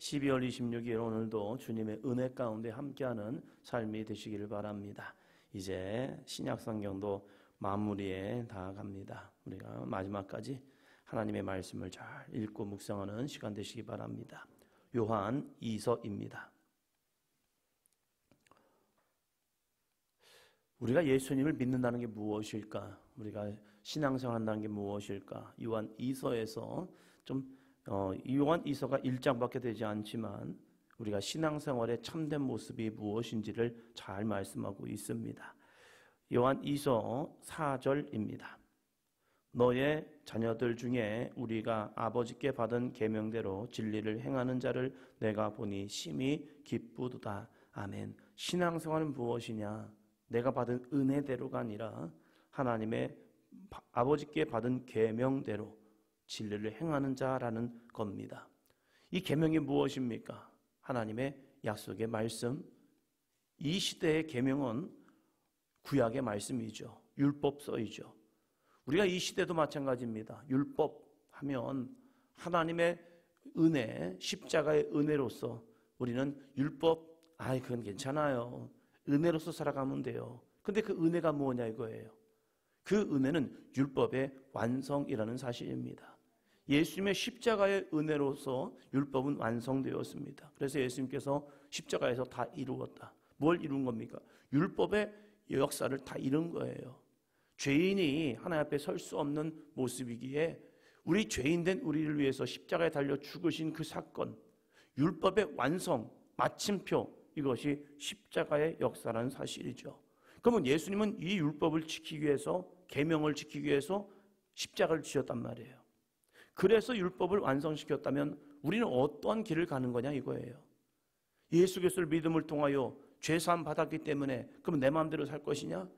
12월 26일 오늘도 주님의 은혜 가운데 함께하는 삶이 되시기를 바랍니다. 이제 신약성경도 마무리에 다가갑니다. 우리가 마지막까지 하나님의 말씀을 잘 읽고 묵상하는 시간 되시기 바랍니다. 요한 2서입니다. 우리가 예수님을 믿는다는 게 무엇일까? 우리가 신앙생활 한다는 게 무엇일까? 요한 2서에서 요한 2서가 1장밖에 되지 않지만 우리가 신앙생활의 참된 모습이 무엇인지를 잘 말씀하고 있습니다. 요한 2서 4절입니다. 너의 자녀들 중에 우리가 아버지께 받은 계명대로 진리를 행하는 자를 내가 보니 심히 기쁘도다. 아멘. 신앙생활은 무엇이냐? 내가 받은 은혜대로가 아니라 하나님의 아버지께 받은 계명대로 진리를 행하는 자라는 겁니다. 이 계명이 무엇입니까? 하나님의 약속의 말씀. 이 시대의 계명은 구약의 말씀이죠. 율법서이죠. 우리가 이 시대도 마찬가지입니다. 율법 하면 하나님의 은혜, 십자가의 은혜로서 우리는 율법, 그건 괜찮아요. 은혜로서 살아가면 돼요. 근데 그 은혜가 뭐냐 이거예요. 그 은혜는 율법의 완성이라는 사실입니다. 예수님의 십자가의 은혜로서 율법은 완성되었습니다. 그래서 예수님께서 십자가에서 다 이루었다. 뭘 이룬 겁니까? 율법의 역사를 다 이룬 거예요. 죄인이 하나님 앞에 설 수 없는 모습이기에 우리 죄인된 우리를 위해서 십자가에 달려 죽으신 그 사건, 율법의 완성, 마침표, 이것이 십자가의 역사라는 사실이죠. 그러면 예수님은 이 율법을 지키기 위해서, 계명을 지키기 위해서 십자가를 지었단 말이에요. 그래서 율법을 완성시켰다면 우리는 어떠한 길을 가는 거냐 이거예요. 예수 그리스도를 믿음을 통하여 죄사함 받았기 때문에 그럼 내 마음대로 살 것이냐?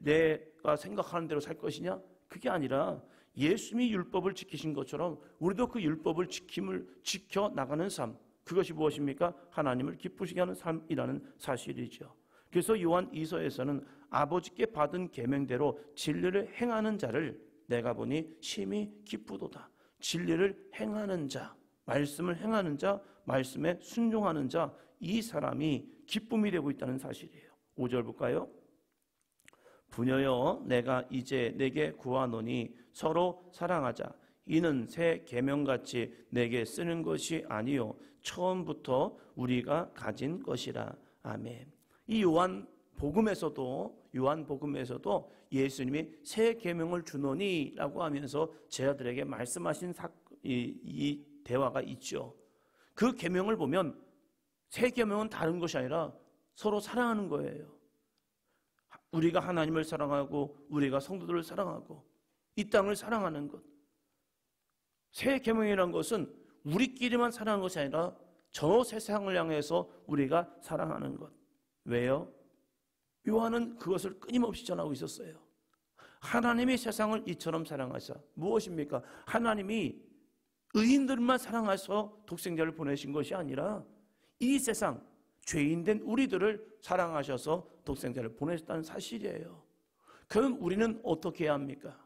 내가 생각하는 대로 살 것이냐? 그게 아니라 예수님이 율법을 지키신 것처럼 우리도 그 율법을 지켜 나가는 삶, 그것이 무엇입니까? 하나님을 기쁘시게 하는 삶이라는 사실이죠. 그래서 요한 2서에서는 아버지께 받은 계명대로 진리를 행하는 자를 내가 보니 심히 기쁘도다. 진리를 행하는 자, 말씀을 행하는 자, 말씀에 순종하는 자, 이 사람이 기쁨이 되고 있다는 사실이에요. 5절 볼까요? 부녀여 내가 이제 내게 구하노니 서로 사랑하자. 이는 새 계명같이 내게 쓰는 것이 아니요 처음부터 우리가 가진 것이라. 아멘. 이 요한복음에서도 예수님이 새 계명을 주노니 라고 하면서 제자들에게 말씀하신 이 대화가 있죠. 그 계명을 보면 새 계명은 다른 것이 아니라 서로 사랑하는 거예요. 우리가 하나님을 사랑하고 우리가 성도들을 사랑하고 이 땅을 사랑하는 것. 새 계명이라는 것은 우리끼리만 사랑하는 것이 아니라 저 세상을 향해서 우리가 사랑하는 것. 왜요? 요한은 그것을 끊임없이 전하고 있었어요. 하나님이 세상을 이처럼 사랑하사. 무엇입니까? 하나님이 의인들만 사랑하셔서 독생자를 보내신 것이 아니라 이 세상 죄인된 우리들을 사랑하셔서 독생자를 보내셨다는 사실이에요. 그럼 우리는 어떻게 해야 합니까?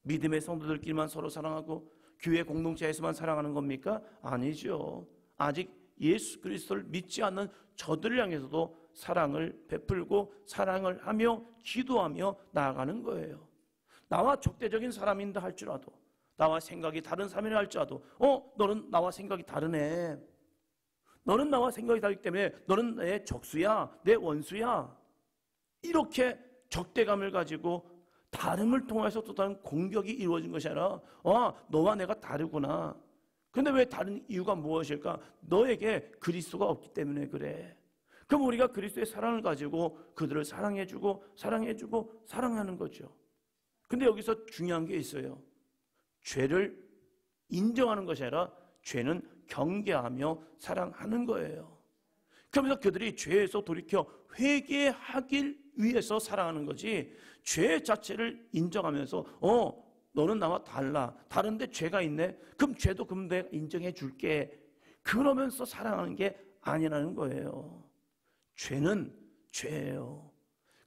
믿음의 성도들끼리만 서로 사랑하고 교회 공동체에서만 사랑하는 겁니까? 아니죠. 아직 예수 그리스도를 믿지 않는 저들을 향해서도 사랑을 베풀고 사랑을 하며 기도하며 나아가는 거예요. 나와 적대적인 사람인다 할지라도, 나와 생각이 다른 사람이라 할지라도 너는 나와 생각이 다르네. 너는 나와 생각이 다르기 때문에 너는 내 적수야, 내 원수야. 이렇게 적대감을 가지고 다름을 통해서 또 다른 공격이 이루어진 것이 아니라 너와 내가 다르구나. 근데 왜 다른 이유가 무엇일까? 너에게 그리스도가 없기 때문에 그래. 그럼 우리가 그리스도의 사랑을 가지고 그들을 사랑해주고 사랑하는 거죠. 근데 여기서 중요한 게 있어요. 죄를 인정하는 것이 아니라 죄는 경계하며 사랑하는 거예요. 그러면서 그들이 죄에서 돌이켜 회개하길 위해서 사랑하는 거지, 죄 자체를 인정하면서 너는 나와 달라. 다른데 죄가 있네. 그럼 죄도 내가 인정해 줄게. 그러면서 사랑하는 게 아니라는 거예요. 죄는 죄예요.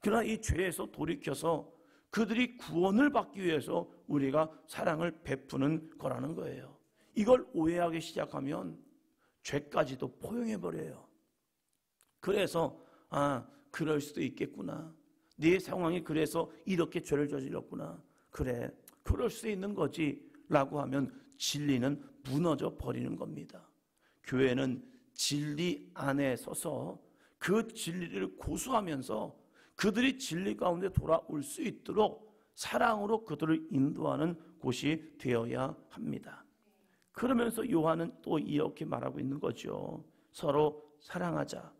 그러나 이 죄에서 돌이켜서 그들이 구원을 받기 위해서 우리가 사랑을 베푸는 거라는 거예요. 이걸 오해하기 시작하면 죄까지도 포용해버려요. 그래서 그럴 수도 있겠구나. 네 상황이 그래서 이렇게 죄를 저질렀구나. 그래, 그럴 수 있는 거지 라고 하면 진리는 무너져 버리는 겁니다. 교회는 진리 안에 서서 그 진리를 고수하면서 그들이 진리 가운데 돌아올 수 있도록 사랑으로 그들을 인도하는 곳이 되어야 합니다. 그러면서 요한은 또 이렇게 말하고 있는 거죠. 서로 사랑하자.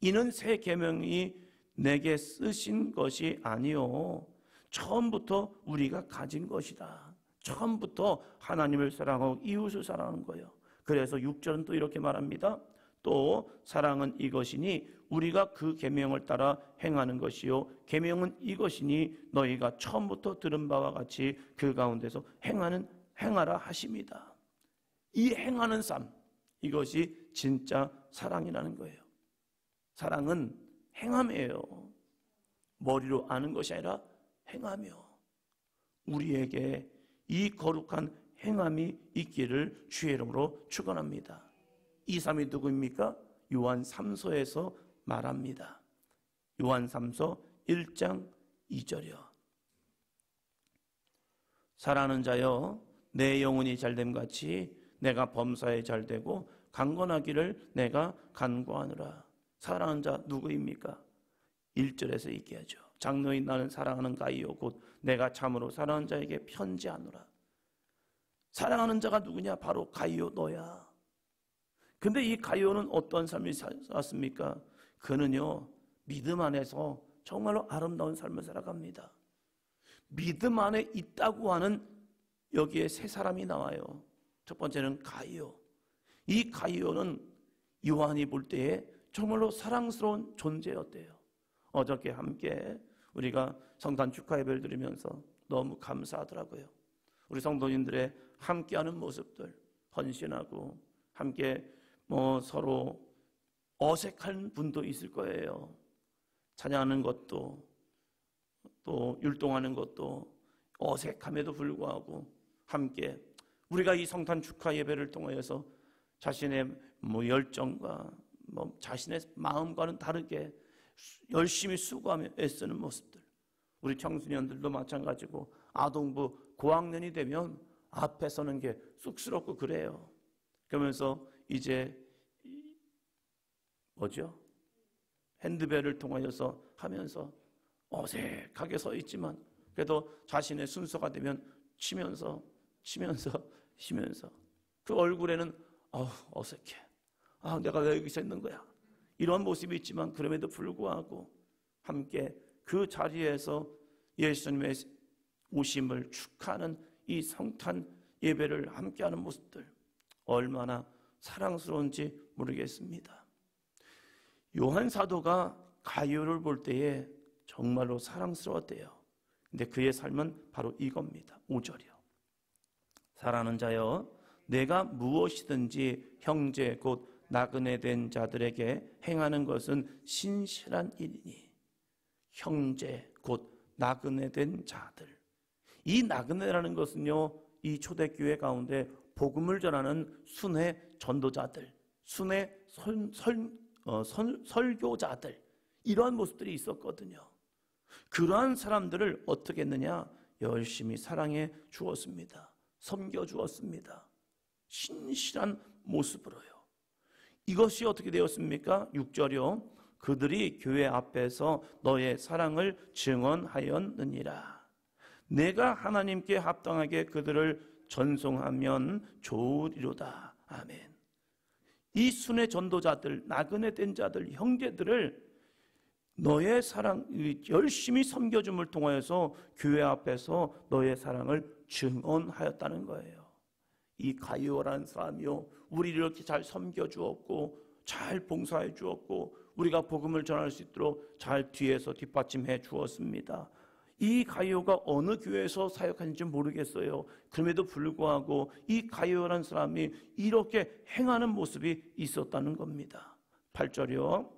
이는 새 계명이 내게 쓰신 것이 아니요 처음부터 우리가 가진 것이다. 처음부터 하나님을 사랑하고 이웃을 사랑하는 거예요. 그래서 6절은 또 이렇게 말합니다. 또 사랑은 이것이니 우리가 그 계명을 따라 행하는 것이요 계명은 이것이니 너희가 처음부터 들은 바와 같이 그 가운데서 행하라 하십니다. 이 행하는 삶, 이것이 진짜 사랑이라는 거예요. 사랑은 행함이에요. 머리로 아는 것이 아니라 행하며 우리에게 이 거룩한 행함이 있기를 주의 이름으로 축원합니다. 이 사람이 누구입니까? 요한 3서에서 말합니다. 요한 3서 1장 2절이요. 사랑하는 자여 내 영혼이 잘됨 같이 내가 범사에 잘되고 강건하기를 내가 간구하노라. 사랑하는 자 누구입니까? 1절에서 얘기하죠. 장로인 나는 사랑하는 가이오 곧 내가 참으로 사랑하는 자에게 편지하노라. 사랑하는 자가 누구냐? 바로 가이오 너야. 근데 이 가이오는 어떤 삶을 살았습니까? 그는요 믿음 안에서 정말로 아름다운 삶을 살아갑니다. 믿음 안에 있다고 하는 여기에 세 사람이 나와요. 첫 번째는 가이오. 이 가이오는 요한이 볼 때에 정말로 사랑스러운 존재였대요. 어저께 함께 우리가 성탄 축하 예배를 드리면서 너무 감사하더라고요. 우리 성도님들의 함께하는 모습들, 헌신하고 함께 서로 어색한 분도 있을 거예요. 찬양하는 것도 또 율동하는 것도 어색함에도 불구하고 함께 우리가 이 성탄 축하 예배를 통하여서 자신의 열정과 자신의 마음과는 다르게 열심히 수고하며 애쓰는 모습들, 우리 청소년들도 마찬가지고 아동부 고학년이 되면 앞에 서는 게 쑥스럽고 그래요. 그러면서 이제 핸드벨을 통하여서 하면서 어색하게 서 있지만 그래도 자신의 순서가 되면 치면서 그 얼굴에는 어색해. 내가 왜 여기서 있는 거야? 이런 모습이 있지만 그럼에도 불구하고 함께 그 자리에서 예수님의 오심을 축하하는 이 성탄 예배를 함께하는 모습들 얼마나 사랑스러운지 모르겠습니다. 요한 사도가 가이오를 볼 때에 정말로 사랑스러웠대요. 근데 그의 삶은 바로 이겁니다. 5절이요. 사랑하는 자여 내가 무엇이든지 형제 곧 나그네 된 자들에게 행하는 것은 신실한 일이니. 형제 곧 나그네 된 자들. 이 나그네라는 것은요 이 초대교회 가운데 복음을 전하는 순회 전도자들, 순회 설교자들, 이러한 모습들이 있었거든요. 그러한 사람들을 어떻게 했느냐? 열심히 사랑해 주었습니다. 섬겨 주었습니다. 신실한 모습으로요. 이것이 어떻게 되었습니까? 6절이요. 그들이 교회 앞에서 너의 사랑을 증언하였느니라. 내가 하나님께 합당하게 그들을 전송하면 좋으리로다. 아멘. 이 순회 전도자들, 나그네 된 자들, 형제들을 너의 사랑, 열심히 섬겨줌을 통하여서 교회 앞에서 너의 사랑을 증언하였다는 거예요. 이 가이오라는 사람이요, 우리를 이렇게 잘 섬겨주었고 잘 봉사해 주었고 우리가 복음을 전할 수 있도록 잘 뒤에서 뒷받침해 주었습니다. 이 가이오가 어느 교회에서 사역하는지 모르겠어요. 그럼에도 불구하고 이 가이오라는 사람이 이렇게 행하는 모습이 있었다는 겁니다. 8절이요.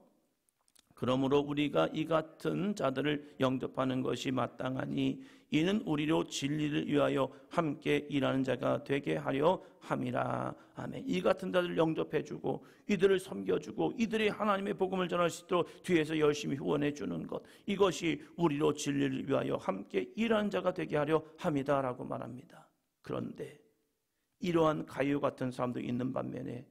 그러므로 우리가 이 같은 자들을 영접하는 것이 마땅하니 이는 우리로 진리를 위하여 함께 일하는 자가 되게 하려 함이라. 아멘. 이 같은 자들을 영접해주고 이들을 섬겨주고 이들이 하나님의 복음을 전할 수 있도록 뒤에서 열심히 후원해주는 것, 이것이 우리로 진리를 위하여 함께 일하는 자가 되게 하려 함이다 라고 말합니다. 그런데 이러한 가이오 같은 사람도 있는 반면에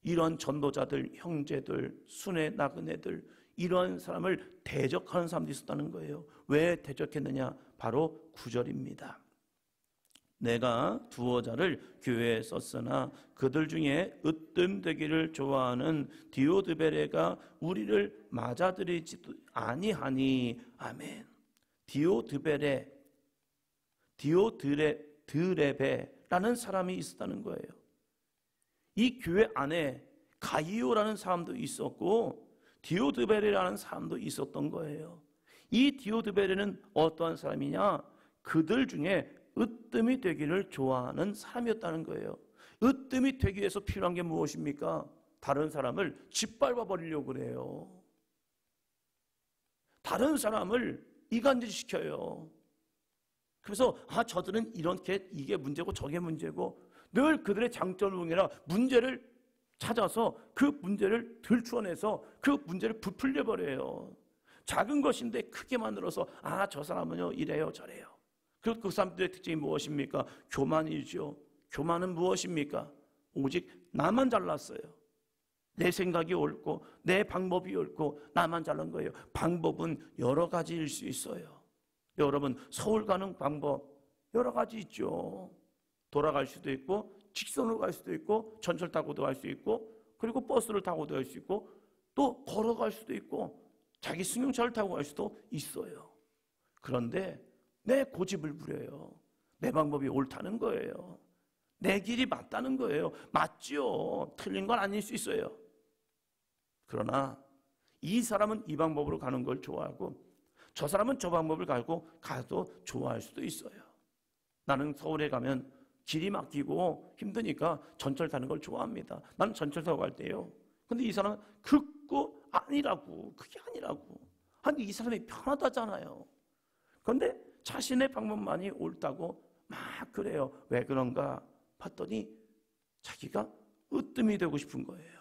이러한 전도자들, 형제들, 순회 나그네들, 이러한 사람을 대적하는 사람도 있었다는 거예요. 왜 대적했느냐? 바로 9절입니다. 내가 두어 자를 교회에 썼으나 그들 중에 으뜸되기를 좋아하는 디오드베레가 우리를 맞아들이지도 아니하니. 아멘. 디오드레베라는 사람이 있었다는 거예요. 이 교회 안에 가이오라는 사람도 있었고 디오드베레라는 사람도 있었던 거예요. 이 디오드베레는 어떠한 사람이냐? 그들 중에 으뜸이 되기를 좋아하는 사람이었다는 거예요. 으뜸이 되기 위해서 필요한 게 무엇입니까? 다른 사람을 짓밟아 버리려고 그래요. 다른 사람을 이간질시켜요. 그래서 저들은 이렇게 이게 문제고 저게 문제고 늘 그들의 장점을 보느라 문제를 찾아서 그 문제를 들추어내서 그 문제를 부풀려 버려요. 작은 것인데 크게 만들어서 저 사람은요 이래요 저래요. 그리고 그 사람들의 특징이 무엇입니까? 교만이죠. 교만은 무엇입니까? 오직 나만 잘났어요. 내 생각이 옳고 내 방법이 옳고 나만 잘난 거예요. 방법은 여러 가지일 수 있어요. 여러분, 서울 가는 방법 여러 가지 있죠. 돌아갈 수도 있고 직선으로 갈 수도 있고 전철 타고도 갈 수 있고 그리고 버스를 타고도 갈 수 있고 또 걸어갈 수도 있고 자기 승용차를 타고 갈 수도 있어요. 그런데 내 고집을 부려요. 내 방법이 옳다는 거예요. 내 길이 맞다는 거예요. 맞지요. 틀린 건 아닐 수 있어요. 그러나 이 사람은 이 방법으로 가는 걸 좋아하고 저 사람은 저 방법을 가도 좋아할 수도 있어요. 나는 서울에 가면 길이 막히고 힘드니까 전철 타는 걸 좋아합니다. 나는 전철 타고 갈 때요. 근데 이 사람은 그거 아니라고. 그게 아니라고. 아니 이 사람이 편하다잖아요. 그런데 자신의 방법만이 옳다고 막 그래요. 왜 그런가 봤더니 자기가 으뜸이 되고 싶은 거예요.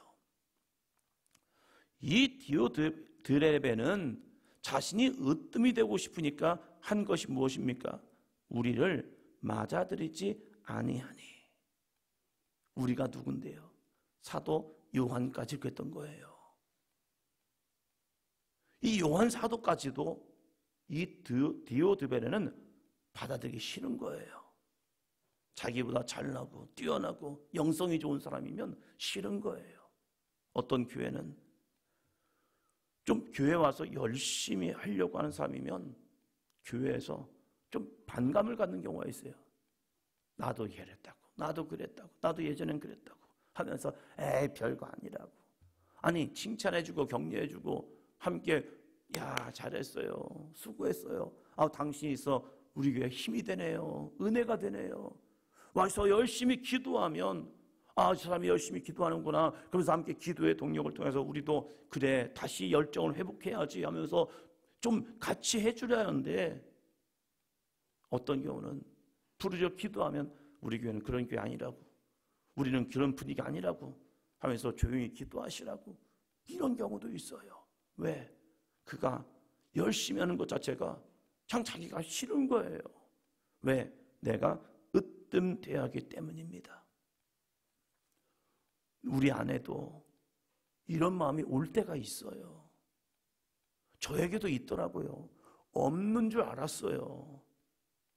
이 디오드레베는 자신이 으뜸이 되고 싶으니까 한 것이 무엇입니까? 우리를 맞아들이지 아니하니. 우리가 누군데요? 사도 요한까지 그랬던 거예요. 이 요한 사도까지도 이 디오드베레는 받아들이기 싫은 거예요. 자기보다 잘나고 뛰어나고 영성이 좋은 사람이면 싫은 거예요. 어떤 교회는 좀 교회 와서 열심히 하려고 하는 사람이면 교회에서 좀 반감을 갖는 경우가 있어요. 나도 이랬다고, 나도 그랬다고, 나도 예전엔 그랬다고 하면서 에이 별거 아니라고. 아니 칭찬해주고 격려해주고 함께 야 잘했어요, 수고했어요. 당신이 있어 우리 교회 힘이 되네요, 은혜가 되네요. 와서 열심히 기도하면 저 사람이 열심히 기도하는구나. 그러면서 함께 기도의 동력을 통해서 우리도 그래 다시 열정을 회복해야지 하면서 좀 같이 해주려 하는데 어떤 경우는 부르짖어 기도하면 우리 교회는 그런 교회 아니라고, 우리는 그런 분위기 아니라고 하면서 조용히 기도하시라고, 이런 경우도 있어요. 왜? 그가 열심히 하는 것 자체가 그냥 자기가 싫은 거예요. 왜? 내가 으뜸돼야 하기 때문입니다. 우리 안에도 이런 마음이 올 때가 있어요. 저에게도 있더라고요. 없는 줄 알았어요.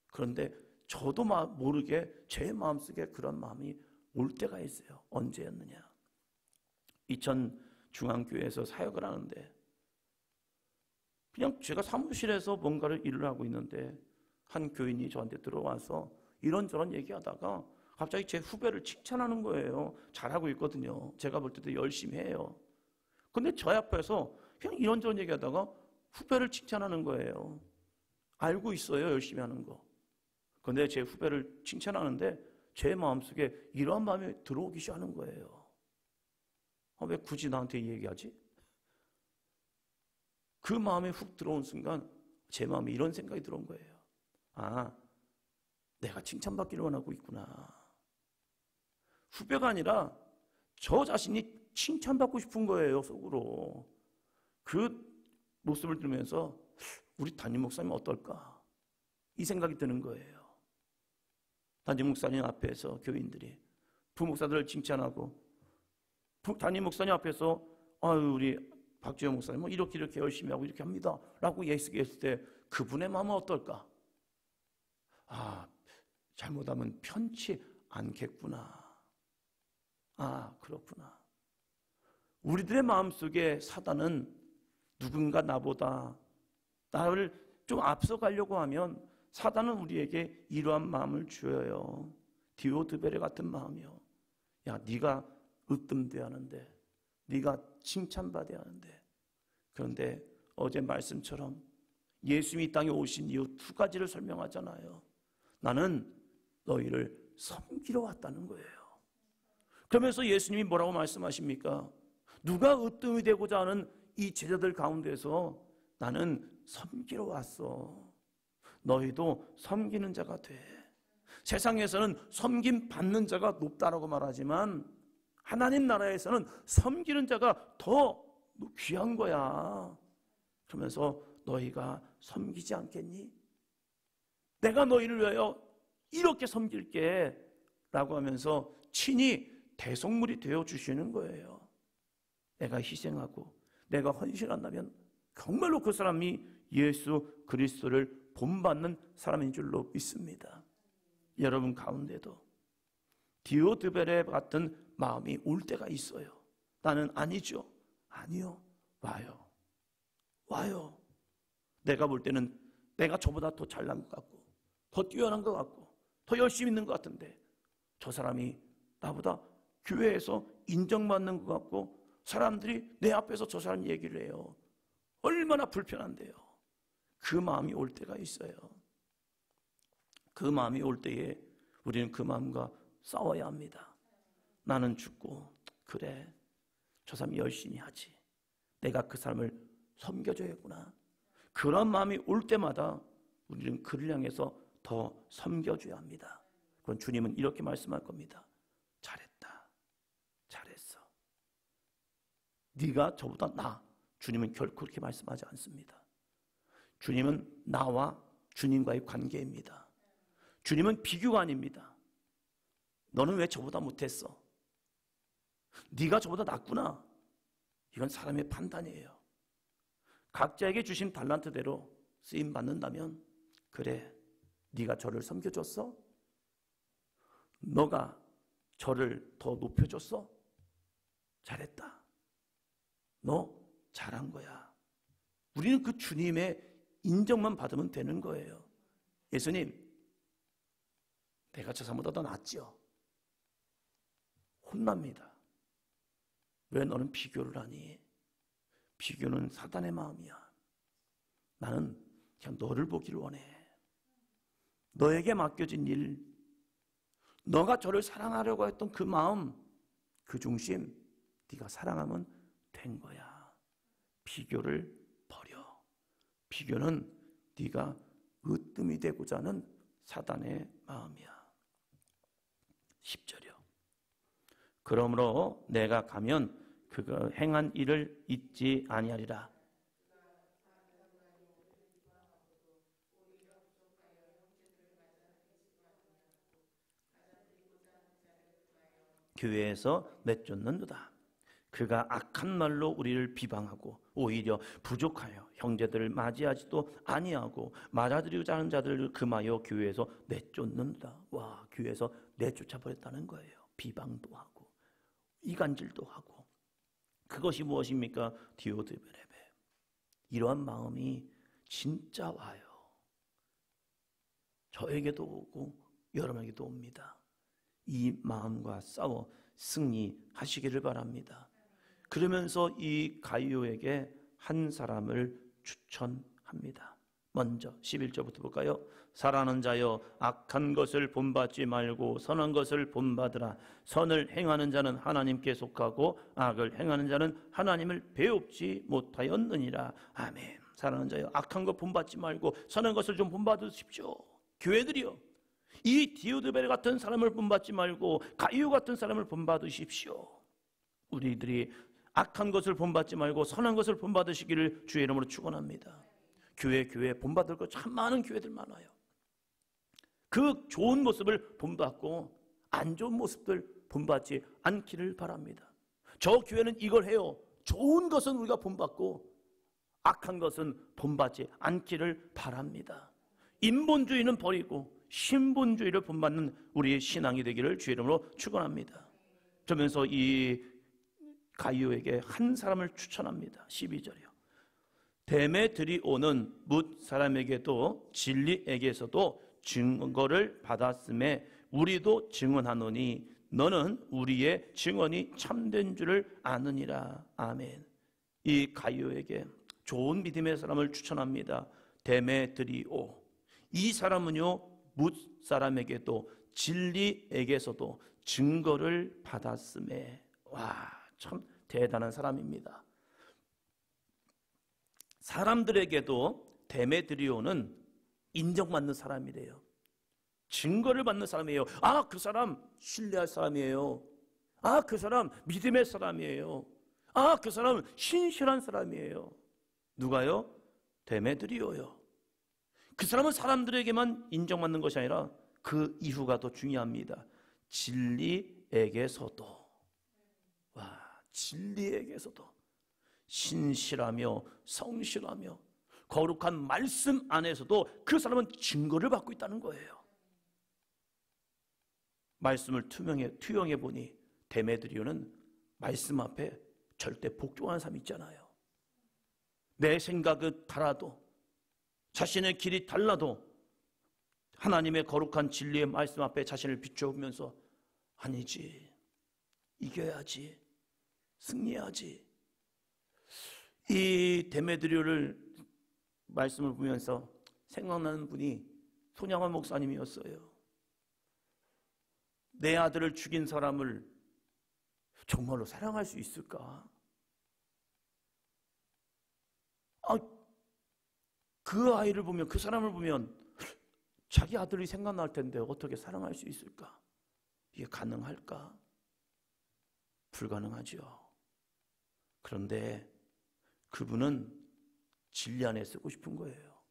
그런데 저도 모르게 제 마음속에 그런 마음이 올 때가 있어요. 언제였느냐? 이천 중앙교회에서 사역을 하는데 그냥 제가 사무실에서 뭔가를 일을 하고 있는데 한 교인이 저한테 들어와서 이런저런 얘기하다가 갑자기 제 후배를 칭찬하는 거예요. 잘하고 있거든요. 제가 볼 때도 열심히 해요. 근데 저 앞에서 그냥 이런저런 얘기하다가 후배를 칭찬하는 거예요. 알고 있어요, 열심히 하는 거. 근데 제 후배를 칭찬하는데 제 마음속에 이러한 마음이 들어오기 시작하는 거예요. 왜 굳이 나한테 이 얘기하지? 그 마음에 훅 들어온 순간 제 마음에 이런 생각이 들어온 거예요. 아, 내가 칭찬받기를 원하고 있구나. 후배가 아니라 저 자신이 칭찬받고 싶은 거예요, 속으로. 그 모습을 들으면서 우리 담임 목사님 어떨까? 이 생각이 드는 거예요. 담임 목사님 앞에서 교인들이 부목사들을 칭찬하고, 담임 목사님 앞에서 아유, 우리 박지영 목사님 이렇게 열심히 하고 이렇게 합니다 라고 얘기했을 때 그분의 마음은 어떨까? 아, 잘못하면 편치 않겠구나. 아, 그렇구나. 우리들의 마음속에 사단은 누군가 나보다 나를 좀 앞서가려고 하면 사단은 우리에게 이러한 마음을 주어요. 디오드베레 같은 마음이요. 야, 네가 으뜸돼야 하는데, 네가 칭찬받아야 하는데. 그런데 어제 말씀처럼 예수님이 이 땅에 오신 이유 두 가지를 설명하잖아요. 나는 너희를 섬기러 왔다는 거예요. 그러면서 예수님이 뭐라고 말씀하십니까? 누가 으뜸이 되고자 하는 이 제자들 가운데서 나는 섬기러 왔어. 너희도 섬기는 자가 돼. 세상에서는 섬김 받는 자가 높다라고 말하지만 하나님 나라에서는 섬기는 자가 더 귀한 거야. 그러면서 너희가 섬기지 않겠니? 내가 너희를 위하여 이렇게 섬길게 라고 하면서 친히 대속물이 되어주시는 거예요. 내가 희생하고 내가 헌신한다면 정말로 그 사람이 예수 그리스도를 본받는 사람인 줄로 믿습니다. 여러분 가운데도 디오드베레 같은 마음이 올 때가 있어요. 나는 아니죠. 아니요. 와요. 내가 볼 때는 내가 저보다 더 잘난 것 같고 더 뛰어난 것 같고 더 열심히 있는 것 같은데 저 사람이 나보다 교회에서 인정받는 것 같고 사람들이 내 앞에서 저 사람 얘기를 해요. 얼마나 불편한데요. 그 마음이 올 때가 있어요. 그 마음이 올 때에 우리는 그 마음과 싸워야 합니다. 나는 죽고 그래 저 사람이 열심히 하지. 내가 그 사람을 섬겨줘야겠구나. 그런 마음이 올 때마다 우리는 그를 향해서 더 섬겨줘야 합니다. 그럼 주님은 이렇게 말씀할 겁니다. 잘했어. 네가 저보다 나. 주님은 결코 그렇게 말씀하지 않습니다. 주님은 나와 주님과의 관계입니다. 주님은 비교가 아닙니다. 너는 왜 저보다 못했어? 네가 저보다 낫구나. 이건 사람의 판단이에요. 각자에게 주신 달란트대로 쓰임 받는다면 그래, 네가 저를 섬겨줬어? 너가 저를 더 높여줬어? 잘했다. 너 잘한 거야. 우리는 그 주님의 인정만 받으면 되는 거예요. 예수님, 내가 저 사람보다 더 낫지요? 혼납니다. 왜 너는 비교를 하니? 비교는 사단의 마음이야. 나는 그냥 너를 보기를 원해. 너에게 맡겨진 일, 너가 저를 사랑하려고 했던 그 마음, 그 중심, 네가 사랑하면 된 거야. 비교를 버려. 비교는 네가 으뜸이 되고자 하는 사단의 마음이야. 10절이요. 그러므로 내가 가면 그가 행한 일을 잊지 아니하리라. 교회에서 내쫓는도다. 그가 악한 말로 우리를 비방하고 오히려 부족하여 형제들을 맞이하지도 아니하고 맞아들이고자 하는 자들을 금하여 교회에서 내쫓는다. 와, 교회에서 내쫓아버렸다는 거예요. 비방도 하고 이간질도 하고. 그것이 무엇입니까? 디오드베레베. 이러한 마음이 진짜 와요. 저에게도 오고 여러분에게도 옵니다. 이 마음과 싸워 승리하시기를 바랍니다. 그러면서 이 가이오에게 한 사람을 추천합니다. 먼저 11절부터 볼까요? 사랑하는 자여 악한 것을 본받지 말고 선한 것을 본받으라. 선을 행하는 자는 하나님께 속하고 악을 행하는 자는 하나님을 배웁지 못하였느니라. 아멘. 사랑하는 자여 악한 것 본받지 말고 선한 것을 좀 본받으십시오. 교회들이요, 이 디오드베르 같은 사람을 본받지 말고 가이오 같은 사람을 본받으십시오. 우리들이 악한 것을 본받지 말고 선한 것을 본받으시기를 주의 이름으로 축원합니다. 교회 본받을 것 참 많은 교회들 많아요. 그 좋은 모습을 본받고 안 좋은 모습들 본받지 않기를 바랍니다. 저 교회는 이걸 해요. 좋은 것은 우리가 본받고 악한 것은 본받지 않기를 바랍니다. 인본주의는 버리고 신본주의를 본받는 우리의 신앙이 되기를 주의 이름으로 축원합니다. 그러면서 이 가이오에게 한 사람을 추천합니다. 12절이요. 데메드리오는 뭇 사람에게도 진리에게서도 증거를 받았음에 우리도 증언하노니 너는 우리의 증언이 참된 줄을 아느니라. 아멘. 이 가이오에게 좋은 믿음의 사람을 추천합니다. 데메드리오. 이 사람은요, 뭇 사람에게도 진리에게서도 증거를 받았음에, 와, 참 대단한 사람입니다. 사람들에게도 데메드리오는 인정받는 사람이래요. 증거를 받는 사람이에요. 아, 그 사람 신뢰할 사람이에요. 아, 그 사람 믿음의 사람이에요. 아, 그 사람 신실한 사람이에요. 누가요? 데메드리오요. 그 사람은 사람들에게만 인정받는 것이 아니라 그 이후가 더 중요합니다. 진리에게서도. 와, 진리에게서도 신실하며 성실하며 거룩한 말씀 안에서도 그 사람은 증거를 받고 있다는 거예요. 말씀을 투영해 보니 데메드리오는 말씀 앞에 절대 복종하는 사람이 있잖아요. 내 생각은 달라도, 자신의 길이 달라도 하나님의 거룩한 진리의 말씀 앞에 자신을 비춰보면서 아니지, 이겨야지, 승리해야지. 이 데메드리오를 말씀을 보면서 생각나는 분이 손양원 목사님이었어요. 내 아들을 죽인 사람을 정말로 사랑할 수 있을까? 그 아이를 보면, 그 사람을 보면 자기 아들이 생각날 텐데 어떻게 사랑할 수 있을까? 이게 가능할까? 불가능하죠. 그런데 그분은 진리 안에 쓰고 싶은 거예요.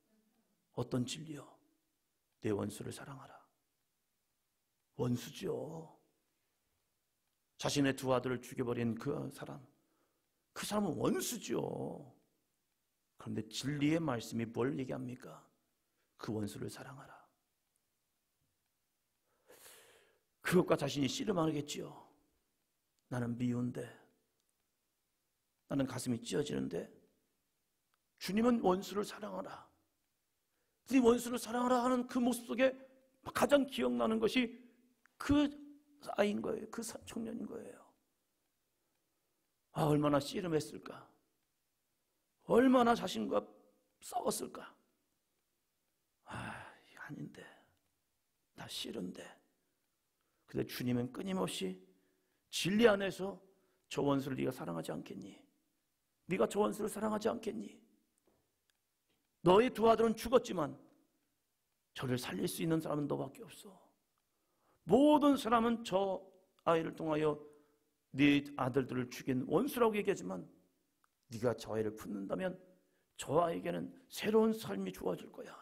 어떤 진리요? 내 원수를 사랑하라. 원수죠. 자신의 두 아들을 죽여버린 그 사람은 원수죠. 그런데 진리의 말씀이 뭘 얘기합니까? 그 원수를 사랑하라. 그것과 자신이 씨름하겠지요. 나는 미운데, 나는 가슴이 찢어지는데 주님은 원수를 사랑하라. 네 원수를 사랑하라 하는 그 모습 속에 가장 기억나는 것이 그 아이인 거예요. 그 청년인 거예요. 아, 얼마나 씨름했을까? 얼마나 자신과 싸웠을까? 아, 아닌데, 나 싫은데. 근데 주님은 끊임없이 진리 안에서 저 원수를 네가 사랑하지 않겠니? 네가 저 원수를 사랑하지 않겠니? 너의 두 아들은 죽었지만 저를 살릴 수 있는 사람은 너밖에 없어. 모든 사람은 저 아이를 통하여 네 아들들을 죽인 원수라고 얘기하지만 네가 저 아이를 품는다면 저 아이에게는 새로운 삶이 주어질 거야.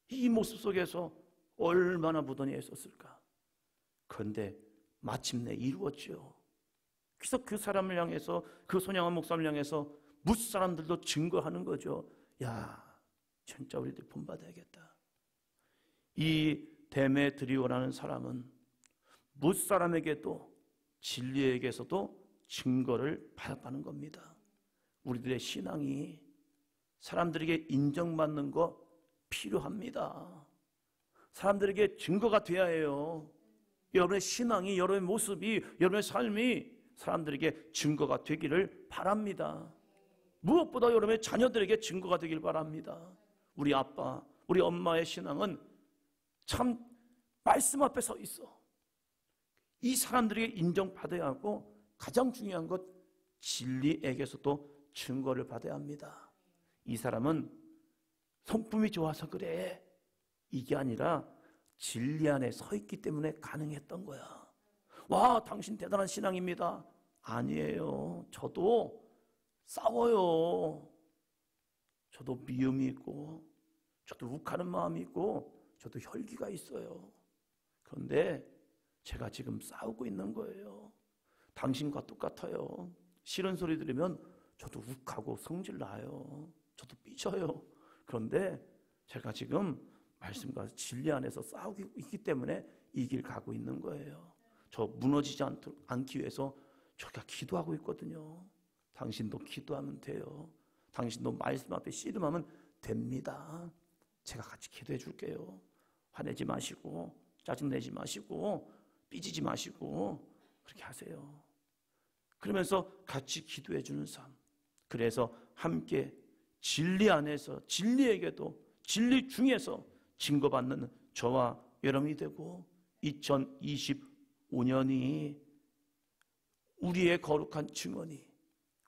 이 모습 속에서 얼마나 무던히 애썼을까. 그런데 마침내 이루었지요. 그래서 그 사람을 향해서, 그 손양원 목사를 향해서 뭇 사람들도 증거하는 거죠. 야, 진짜 우리들 본받아야겠다. 이 데메드리오라는 사람은 뭇 사람에게도 진리에게서도 증거를 받았다는 겁니다. 우리들의 신앙이 사람들에게 인정받는 거 필요합니다. 사람들에게 증거가 돼야 해요. 여러분의 신앙이, 여러분의 모습이, 여러분의 삶이 사람들에게 증거가 되기를 바랍니다. 무엇보다 여러분의 자녀들에게 증거가 되길 바랍니다. 우리 아빠, 우리 엄마의 신앙은 참 말씀 앞에 서 있어. 이 사람들에게 인정받아야 하고 가장 중요한 것 진리에게서도 증거를 받아야 합니다. 이 사람은 성품이 좋아서 그래. 이게 아니라 진리 안에 서 있기 때문에 가능했던 거야. 와, 당신 대단한 신앙입니다. 아니에요. 저도 싸워요. 저도 미움이 있고, 저도 욱하는 마음이 있고, 저도 혈기가 있어요. 그런데 제가 지금 싸우고 있는 거예요. 당신과 똑같아요. 싫은 소리 들으면 저도 욱하고 성질 나요. 저도 삐져요. 그런데 제가 지금 말씀과 진리 안에서 싸우고 있기 때문에 이 길 가고 있는 거예요. 저 무너지지 않기 위해서 저희가 기도하고 있거든요. 당신도 기도하면 돼요. 당신도 말씀 앞에 씨름하면 됩니다. 제가 같이 기도해 줄게요. 화내지 마시고, 짜증내지 마시고, 삐지지 마시고 그렇게 하세요. 그러면서 같이 기도해 주는 삶. 그래서 함께 진리 안에서, 진리에게도 진리 중에서 증거받는 저와 여러분이 되고, 2025년이 우리의 거룩한 증언이,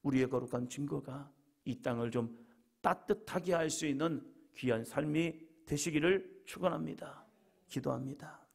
우리의 거룩한 증거가 이 땅을 좀 따뜻하게 할 수 있는 귀한 삶이 되시기를 축원합니다. 기도합니다.